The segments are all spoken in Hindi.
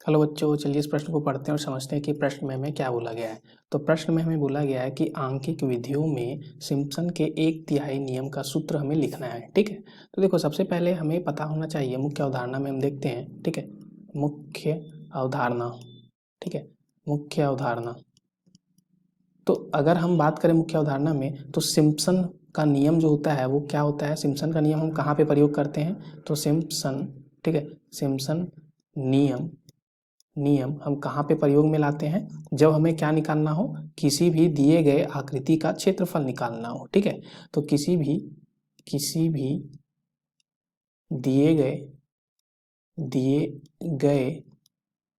हेलो बच्चों, चलिए इस प्रश्न को पढ़ते हैं और समझते हैं कि प्रश्न में हमें क्या बोला गया है। तो प्रश्न में हमें बोला गया है कि आंकिक विधियों में सिम्पसन के 1/3 नियम का सूत्र हमें लिखना है। ठीक है, तो देखो सबसे पहले हमें पता होना चाहिए, मुख्य अवधारणा में हम देखते हैं। ठीक है, मुख्य अवधारणा। ठीक है, मुख्य अवधारणा। तो अगर हम बात करें मुख्य अवधारणा में, तो सिम्पसन का नियम जो होता है वो क्या होता है। सिम्पसन का नियम हम कहाँ पे प्रयोग करते हैं, तो सिम्पसन, ठीक है, सिम्पसन नियम हम कहाँ पे प्रयोग में लाते हैं, जब हमें क्या निकालना हो, किसी भी दिए गए आकृति का क्षेत्रफल निकालना हो। ठीक है, तो किसी भी दिए गए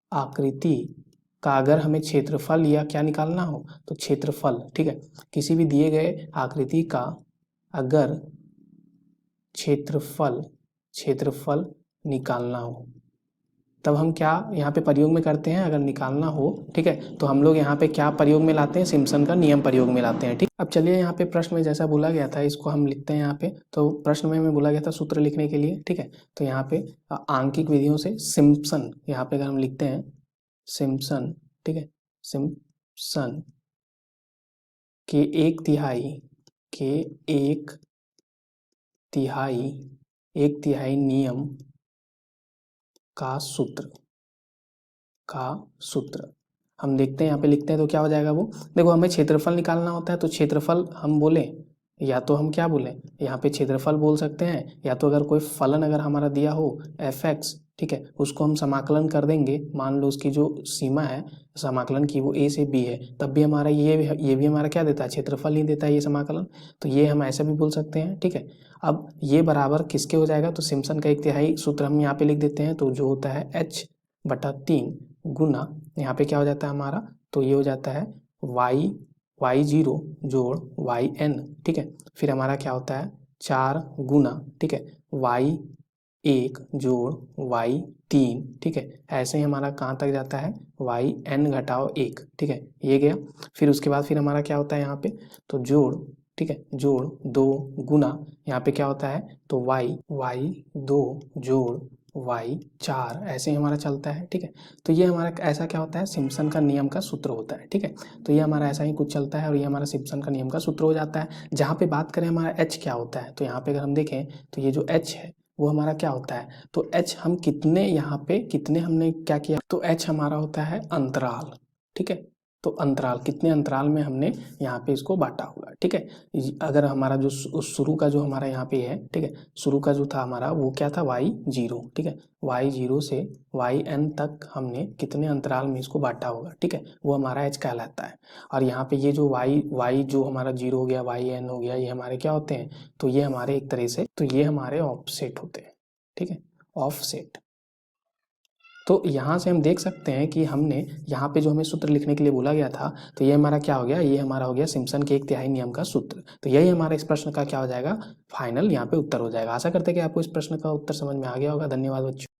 आकृति का अगर हमें क्षेत्रफल या क्या निकालना हो, तो क्षेत्रफल। ठीक है, किसी भी दिए गए आकृति का अगर क्षेत्रफल निकालना हो, तब हम क्या यहाँ पे प्रयोग में करते हैं, अगर निकालना हो। ठीक है, तो हम लोग यहाँ पे क्या प्रयोग में लाते हैं, सिम्पसन का नियम प्रयोग में लाते हैं। ठीक, अब चलिए यहाँ पे प्रश्न में जैसा बोला गया था इसको हम लिखते हैं यहाँ पे। तो प्रश्न में हमें बोला गया था सूत्र लिखने के लिए। ठीक है, तो यहाँ पे आंकिक विधियों से सिम्पसन, यहाँ पे अगर हम लिखते हैं सिम्पसन, ठीक है, सिम्पसन के एक तिहाई नियम का सूत्र हम देखते हैं, यहाँ पे लिखते हैं तो क्या हो जाएगा वो। देखो हमें क्षेत्रफल निकालना होता है, तो क्षेत्रफल हम बोले या तो हम क्या बोले, यहाँ पे क्षेत्रफल बोल सकते हैं, या तो अगर कोई फलन अगर हमारा दिया हो fx, ठीक है, उसको हम समाकलन कर देंगे। मान लो उसकी जो सीमा है समाकलन की वो a से b है, तब भी हमारा ये भी हमारा क्या देता है, क्षेत्रफल ही देता है ये समाकलन। तो ये हम ऐसा भी बोल सकते हैं। ठीक है, अब ये बराबर किसके हो जाएगा, तो सिम्पसन का 1/3 सूत्र हम यहाँ पे लिख देते हैं, तो जो होता है h/3 गुना, यहाँ पे क्या हो जाता है हमारा, तो ये हो जाता है y0 जोड़ yn। ठीक है, फिर हमारा क्या होता है 4 गुना, ठीक है, y1 जोड़ y3। ठीक है, ऐसे ही हमारा कहाँ तक जाता है, yn-1। ठीक है, ये गया। फिर उसके बाद फिर हमारा क्या होता है यहाँ पे, तो जोड़, ठीक है, जोड़ 2 गुना, यहाँ पे क्या होता है, तो y2 जोड़ y4, ऐसे ही हमारा चलता है। ठीक है, तो ये हमारा ऐसा क्या होता है, सिम्पसन का नियम का सूत्र होता है। ठीक है, तो ये हमारा ऐसा ही कुछ चलता है और ये हमारा सिम्पसन का नियम का सूत्र हो जाता है। जहाँ पे बात करें हमारा h क्या होता है, तो यहाँ पे अगर हम देखें तो ये जो h है वो हमारा क्या होता है, तो h हम कितने यहाँ पे कितने हमने क्या किया, तो h हमारा होता है अंतराल। ठीक है, तो अंतराल कितने अंतराल में हमने यहाँ पे इसको बांटा होगा। ठीक है, अगर हमारा जो शुरू का जो हमारा यहाँ पे है, ठीक है, शुरू का जो था हमारा वो क्या था y0। ठीक है, y0 से yn तक हमने कितने अंतराल में इसको बांटा होगा। ठीक है, वो हमारा h कहलाता है। और यहाँ पे ये जो y जो हमारा 0 हो गया, yn हो गया, ये हमारे क्या होते हैं, तो ये हमारे एक तरह से, तो ये हमारे ऑफसेट होते हैं। ठीक है, ऑफसेट। तो यहाँ से हम देख सकते हैं कि हमने यहाँ पे जो हमें सूत्र लिखने के लिए बोला गया था, तो ये हमारा क्या हो गया, ये हमारा हो गया सिम्पसन के 1/3 नियम का सूत्र। तो यही हमारा इस प्रश्न का क्या हो जाएगा, फाइनल यहाँ पे उत्तर हो जाएगा। आशा करते हैं कि आपको इस प्रश्न का उत्तर समझ में आ गया होगा। धन्यवाद बच्चों।